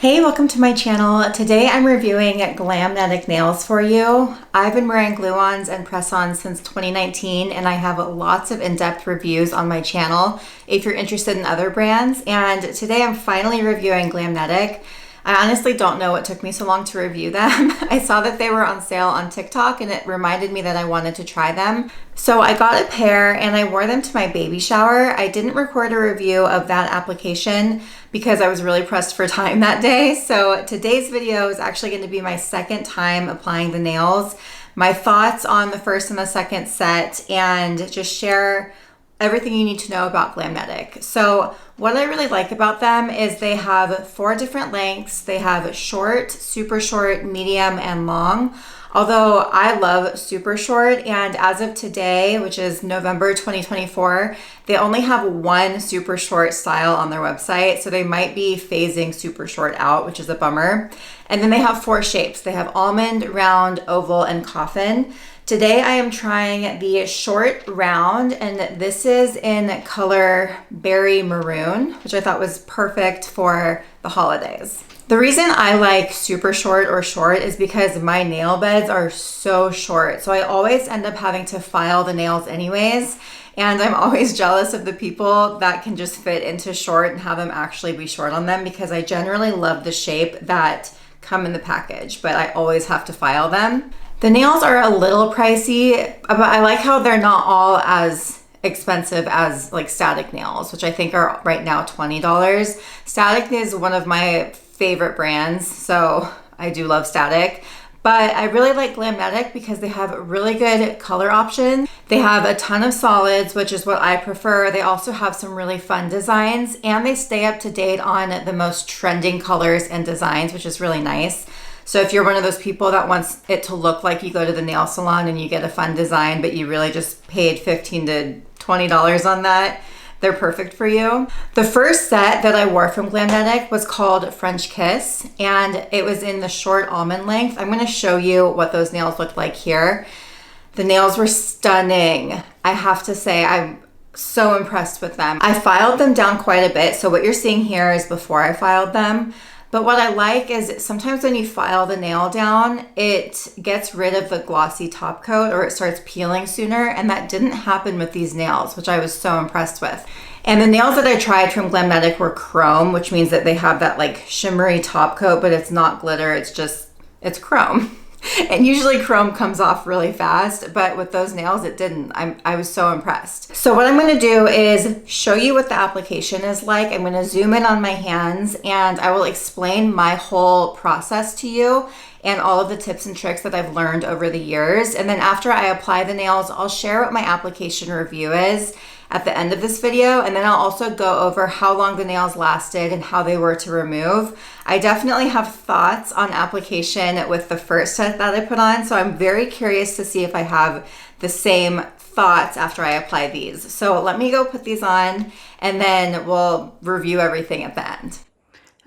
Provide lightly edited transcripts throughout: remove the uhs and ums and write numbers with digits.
Hey, welcome to my channel. Today I'm reviewing GLAMNETIC nails for you. I've been wearing glue-ons and press-ons since 2019 and I have lots of in-depth reviews on my channel if you're interested in other brands. And today I'm finally reviewing GLAMNETIC. I honestly don't know what took me so long to review them. I saw that they were on sale on TikTok and it reminded me that I wanted to try them. So I got a pair and I wore them to my baby shower. I didn't record a review of that application because I was really pressed for time that day. So today's video is actually going to be my second time applying the nails, my thoughts on the first and the second set, and just share everything you need to know about GLAMNETIC. So what I really like about them is they have 4 different lengths. They have short, super short, medium, and long. Although I love super short, and as of today, which is November 2024, they only have one super short style on their website. So they might be phasing super short out, which is a bummer. And then they have 4 shapes. They have almond, round, oval, and coffin. Today I am trying the short round, and this is in color berry maroon, which I thought was perfect for the holidays. The reason I like super short or short is because my nail beds are so short. So I always end up having to file the nails anyways. And I'm always jealous of the people that can just fit into short and have them actually be short on them, because I generally love the shape that come in the package, but I always have to file them. The nails are a little pricey, but I like how they're not all as expensive as like static nails, which I think are right now $20. Static is one of my favorite brands, so I do love Static. But I really like GLAMNETIC because they have really good color options. They have a ton of solids, which is what I prefer. They also have some really fun designs, and they stay up to date on the most trending colors and designs, which is really nice. So if you're one of those people that wants it to look like you go to the nail salon and you get a fun design, but you really just paid $15 to $20 on that, they're perfect for you. The first set that I wore from GLAMNETIC was called French Kiss, and it was in the short almond length. I'm gonna show you what those nails looked like here. The nails were stunning. I have to say, I'm so impressed with them. I filed them down quite a bit, so what you're seeing here is before I filed them. But what I like is sometimes when you file the nail down, it gets rid of the glossy top coat, or it starts peeling sooner, and that didn't happen with these nails, which I was so impressed with. And the nails that I tried from GLAMNETIC were chrome, which means that they have that like shimmery top coat, but it's not glitter, it's chrome. And usually chrome comes off really fast, but with those nails it didn't. I was so impressed. So what I'm gonna do is show you what the application is like. I'm gonna zoom in on my hands and I will explain my whole process to you and all of the tips and tricks that I've learned over the years. And then after I apply the nails, I'll share what my application review is at the end of this video, and then I'll also go over how long the nails lasted and how they were to remove. I definitely have thoughts on application with the first set that I put on, so I'm very curious to see if I have the same thoughts after I apply these. So let me go put these on and then we'll review everything at the end.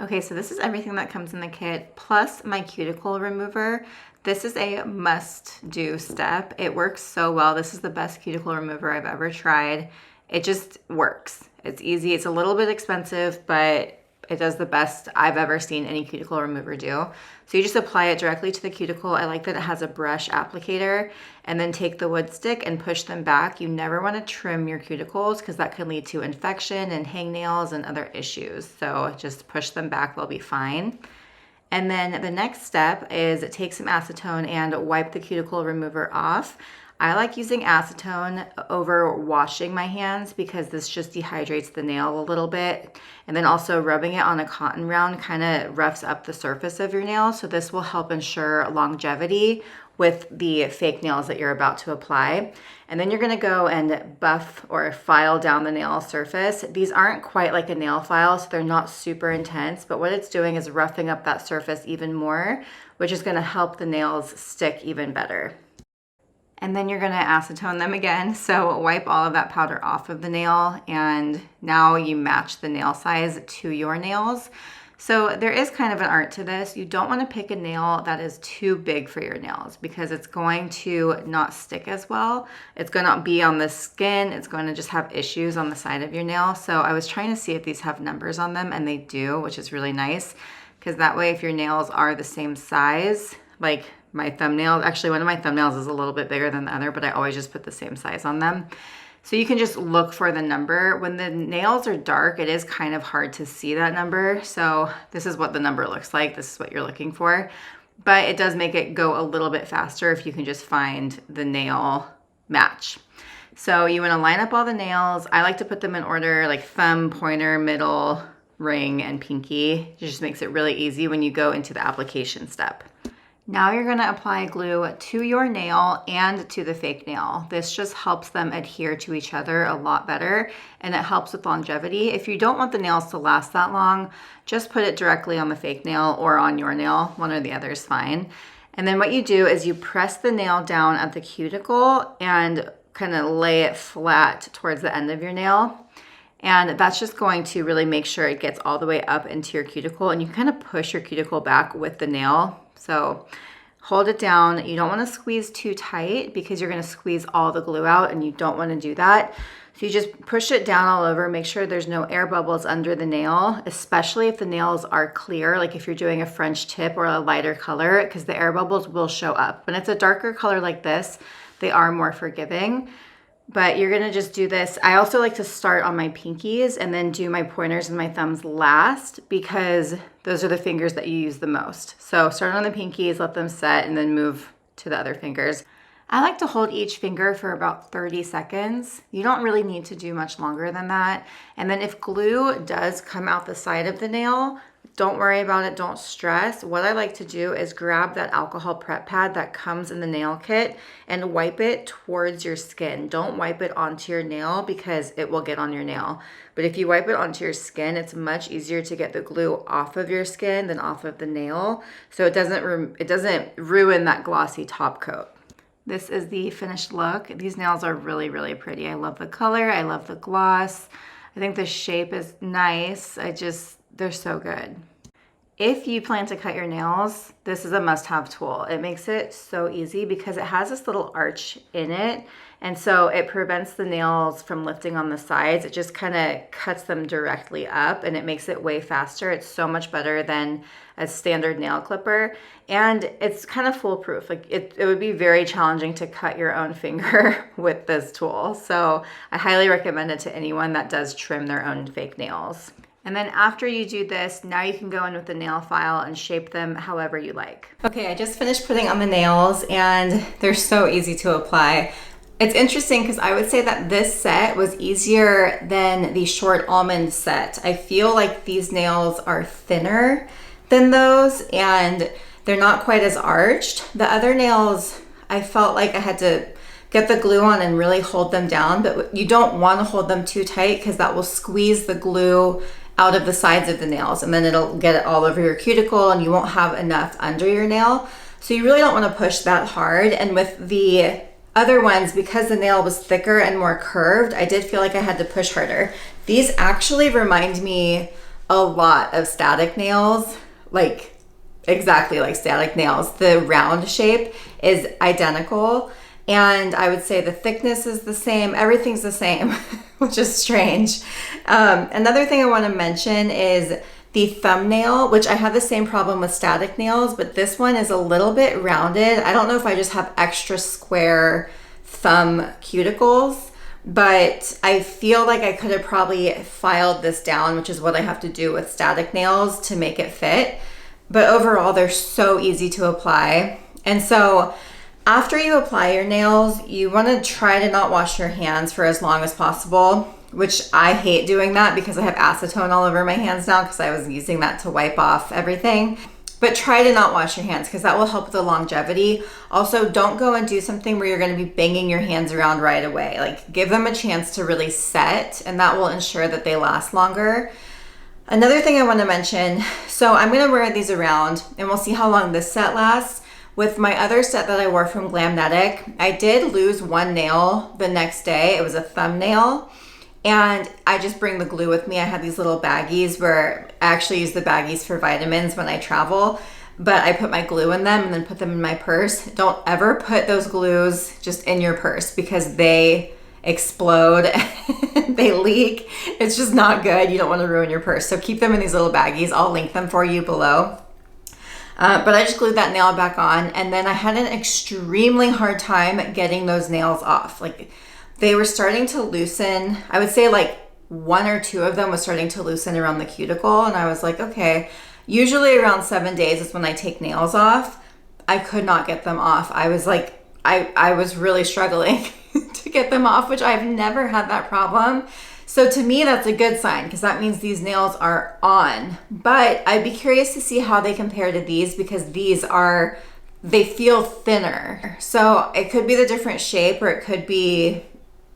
Okay, so this is everything that comes in the kit, plus my cuticle remover. This is a must-do step. It works so well. This is the best cuticle remover I've ever tried. It just works. It's easy. It's a little bit expensive, but it does the best I've ever seen any cuticle remover do. So you just apply it directly to the cuticle. I like that it has a brush applicator, and then take the wood stick and push them back. You never want to trim your cuticles because that can lead to infection and hangnails and other issues. So just push them back, they'll be fine. And then the next step is take some acetone and wipe the cuticle remover off. I like using acetone over washing my hands because this just dehydrates the nail a little bit. And then also rubbing it on a cotton round kind of roughs up the surface of your nail. So this will help ensure longevity with the fake nails that you're about to apply. And then you're gonna go and buff or file down the nail surface. These aren't quite like a nail file, so they're not super intense, but what it's doing is roughing up that surface even more, which is gonna help the nails stick even better. And then you're gonna acetone them again. So wipe all of that powder off of the nail, and now you match the nail size to your nails. So there is kind of an art to this. You don't want to pick a nail that is too big for your nails because it's going to not stick as well. It's going to be on the skin. It's going to just have issues on the side of your nail. So I was trying to see if these have numbers on them, and they do, which is really nice. because that way if your nails are the same size, like my thumbnail, actually one of my thumbnails is a little bit bigger than the other, but I always just put the same size on them. So you can just look for the number. When the nails are dark, it is kind of hard to see that number. So this is what the number looks like. This is what you're looking for. But it does make it go a little bit faster if you can just find the nail match. So you want to line up all the nails. I like to put them in order, like thumb, pointer, middle, ring, and pinky. It just makes it really easy when you go into the application step. Now you're gonna apply glue to your nail and to the fake nail. This just helps them adhere to each other a lot better, and it helps with longevity. If you don't want the nails to last that long, just put it directly on the fake nail or on your nail. One or the other is fine. And then what you do is you press the nail down at the cuticle and kind of lay it flat towards the end of your nail. And that's just going to really make sure it gets all the way up into your cuticle, and you kind of push your cuticle back with the nail. So hold it down. You don't want to squeeze too tight because you're going to squeeze all the glue out, and you don't want to do that. So you just push it down all over, make sure there's no air bubbles under the nail, especially if the nails are clear, like if you're doing a French tip or a lighter color, because the air bubbles will show up. When it's a darker color like this, they are more forgiving. But you're gonna just do this. I also like to start on my pinkies and then do my pointers and my thumbs last, because those are the fingers that you use the most. So start on the pinkies, let them set, and then move to the other fingers. I like to hold each finger for about 30 seconds. You don't really need to do much longer than that. And then if glue does come out the side of the nail, don't worry about it, don't stress. What I like to do is grab that alcohol prep pad that comes in the nail kit and wipe it towards your skin. Don't wipe it onto your nail because it will get on your nail. But if you wipe it onto your skin, it's much easier to get the glue off of your skin than off of the nail. So it doesn't ruin that glossy top coat. This is the finished look. These nails are really, really pretty. I love the color, I love the gloss. I think the shape is nice. They're so good. If you plan to cut your nails, this is a must-have tool. It makes it so easy because it has this little arch in it, and so it prevents the nails from lifting on the sides. It just kind of cuts them directly up, and it makes it way faster. It's so much better than a standard nail clipper, and it's kind of foolproof. Like it would be very challenging to cut your own finger with this tool. So I highly recommend it to anyone that does trim their own fake nails. And then after you do this, now you can go in with the nail file and shape them however you like. Okay, I just finished putting on the nails and they're so easy to apply. It's interesting because I would say that this set was easier than the short almond set. I feel like these nails are thinner than those and they're not quite as arched. The other nails, I felt like I had to get the glue on and really hold them down, but you don't want to hold them too tight because that will squeeze the glue out of the sides of the nails, and then it'll get it all over your cuticle and you won't have enough under your nail. So you really don't want to push that hard. And with the other ones, because the nail was thicker and more curved, I did feel like I had to push harder. These actually remind me a lot of static nails, like exactly like static nails. The round shape is identical. And I would say the thickness is the same, everything's the same, which is strange. Another thing I want to mention is the thumbnail, which I have the same problem with static nails, but this one is a little bit rounded. I don't know if I just have extra square thumb cuticles, but I feel like I could have probably filed this down, which is what I have to do with static nails to make it fit. But overall, they're so easy to apply. And so after you apply your nails, you want to try to not wash your hands for as long as possible, which I hate doing that because I have acetone all over my hands now because I was using that to wipe off everything. But try to not wash your hands because that will help with the longevity. Also, don't go and do something where you're going to be banging your hands around right away. Like, give them a chance to really set, and that will ensure that they last longer. Another thing I want to mention, so I'm going to wear these around and we'll see how long this set lasts. With my other set that I wore from GLAMNETIC, I did lose one nail the next day. It was a thumbnail, and I just bring the glue with me. I have these little baggies where I actually use the baggies for vitamins when I travel, but I put my glue in them and then put them in my purse. Don't ever put those glues just in your purse because they explode, they leak. It's just not good. You don't want to ruin your purse. So keep them in these little baggies. I'll link them for you below. But I just glued that nail back on, and then I had an extremely hard time getting those nails off. Like, they were starting to loosen. I would say like 1 or 2 of them was starting to loosen around the cuticle, and I was like, okay. Usually around 7 days is when I take nails off. I could not get them off. I was like, I was really struggling to get them off, which I've never had that problem. So to me, that's a good sign, because that means these nails are on. But I'd be curious to see how they compare to these, because they feel thinner. So it could be the different shape, or it could be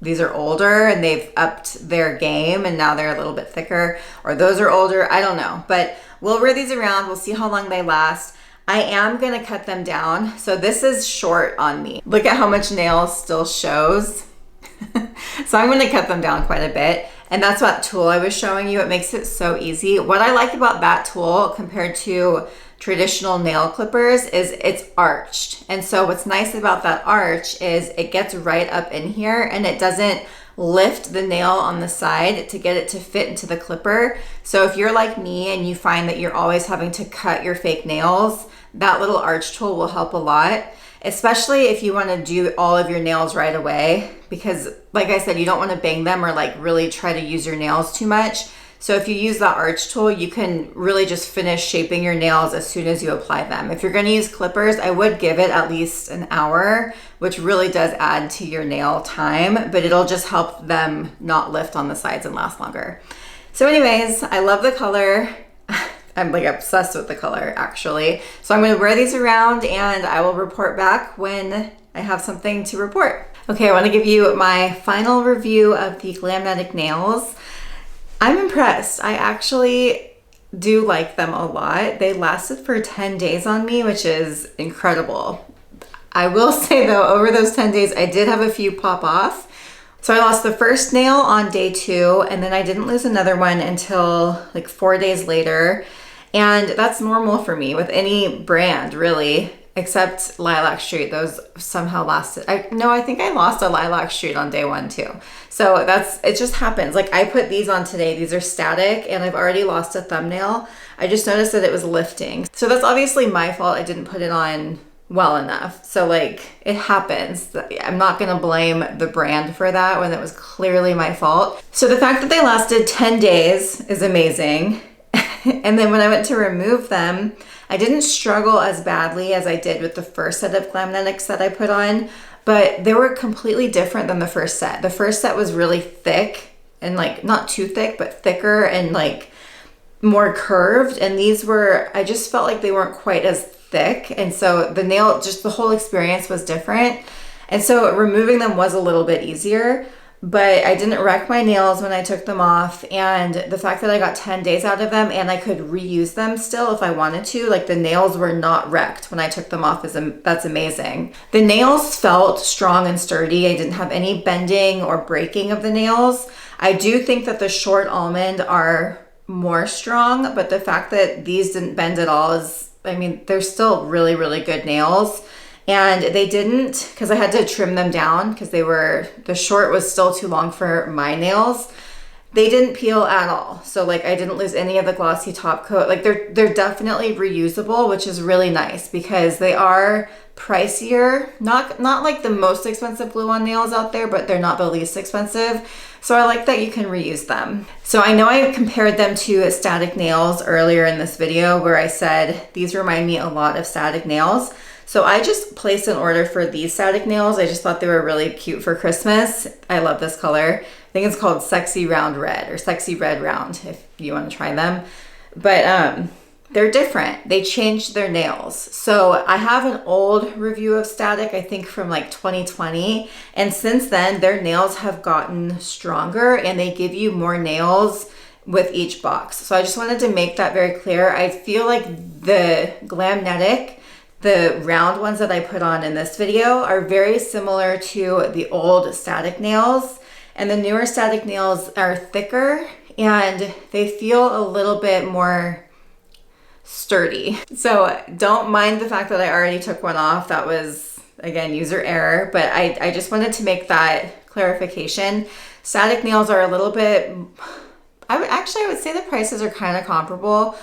these are older and they've upped their game and now they're a little bit thicker, or those are older. I don't know, but we'll wear these around. We'll see how long they last. I am gonna cut them down. So this is short on me. Look at how much nail still shows. So I'm gonna cut them down quite a bit. And that's what tool I was showing you. It makes it so easy. What I like about that tool compared to traditional nail clippers is it's arched. And so what's nice about that arch is it gets right up in here and it doesn't lift the nail on the side to get it to fit into the clipper. So if you're like me and you find that you're always having to cut your fake nails, that little arch tool will help a lot, especially if you want to do all of your nails right away, because like I said, you don't want to bang them or like really try to use your nails too much. So if you use that arch tool, you can really just finish shaping your nails as soon as you apply them. If you're going to use clippers, I would give it at least an hour, which really does add to your nail time, but it'll just help them not lift on the sides and last longer. So anyways, I love the color. I'm like obsessed with the color actually. So I'm going to wear these around and I will report back when I have something to report. Okay, I want to give you my final review of the GLAMNETIC nails. I'm impressed. I actually do like them a lot. They lasted for 10 days on me, which is incredible. I will say though, over those 10 days, I did have a few pop off. So I lost the first nail on day 2, and then I didn't lose another one until like 4 days later. And that's normal for me with any brand really, except Lilac Street. Those somehow lasted. I think I lost a Lilac Street on day 1 too. So it just happens. Like I put these on today. These are static and I've already lost a thumbnail. I just noticed that it was lifting. So that's obviously my fault. I didn't put it on well enough. So like it happens. I'm not gonna blame the brand for that when it was clearly my fault. So the fact that they lasted 10 days is amazing. And then when I went to remove them, I didn't struggle as badly as I did with the first set of GLAMNETICs that I put on, but they were completely different than the first set. The first set was really thick and like not too thick, but thicker and like more curved. And these were, I just felt like they weren't quite as thick. And so the nail, just the whole experience was different. And so removing them was a little bit easier, but I didn't wreck my nails when I took them off. And the fact that I got 10 days out of them and I could reuse them still if I wanted to, like the nails were not wrecked when I took them off, that's amazing. The nails felt strong and sturdy. I didn't have any bending or breaking of the nails. I do think that the short almond are more strong, but the fact that these didn't bend at all is, I mean, they're still really, really good nails. And they didn't, because I had to trim them down because the short was still too long for my nails. They didn't peel at all. So like I didn't lose any of the glossy top coat. Like they're definitely reusable, which is really nice because they are pricier. Not like the most expensive glue-on nails out there, but they're not the least expensive. So I like that you can reuse them. So I know I compared them to static nails earlier in this video where I said these remind me a lot of static nails. So I just placed an order for these static nails. I just thought they were really cute for Christmas. I love this color. I think it's called Sexy Round Red or Sexy Red Round if you want to try them. But they're different. They changed their nails. So I have an old review of static, I think from like 2020. And since then, their nails have gotten stronger and they give you more nails with each box. So I just wanted to make that very clear. I feel like the GLAMNETIC, the round ones that I put on in this video, are very similar to the old static nails, and the newer static nails are thicker and they feel a little bit more sturdy. So don't mind the fact that I already took one off. That was, again, user error, but I just wanted to make that clarification. Static nails are a little bit, I would say the prices are kind of comparable,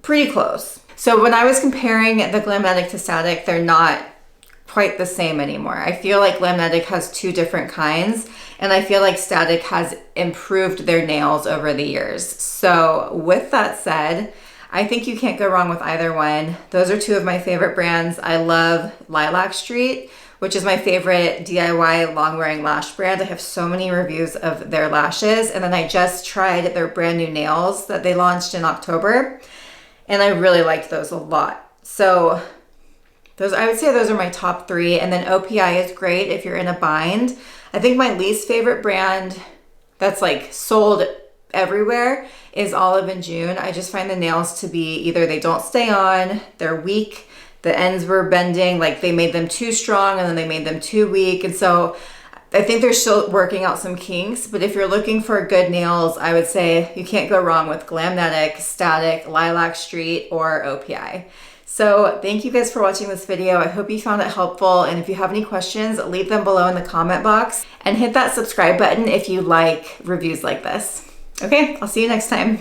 pretty close. So when I was comparing the GLAMNETIC to Static, they're not quite the same anymore. I feel like GLAMNETIC has two different kinds, and I feel like Static has improved their nails over the years. So with that said, I think you can't go wrong with either one. Those are two of my favorite brands. I love Lilac Street, which is my favorite DIY long wearing lash brand. I have so many reviews of their lashes. And then I just tried their brand new nails that they launched in October, and I really liked those a lot. So those, I would say those are my top three. And then OPI is great if you're in a bind. I think my least favorite brand that's like sold everywhere is Olive & June. I just find the nails to be either they don't stay on, they're weak, the ends were bending, like they made them too strong and then they made them too weak. And so I think they're still working out some kinks, but if you're looking for good nails, I would say you can't go wrong with GLAMNETIC, Static, Lilac Street, or OPI. So thank you guys for watching this video. I hope you found it helpful. And if you have any questions, leave them below in the comment box and hit that subscribe button if you like reviews like this. Okay, I'll see you next time.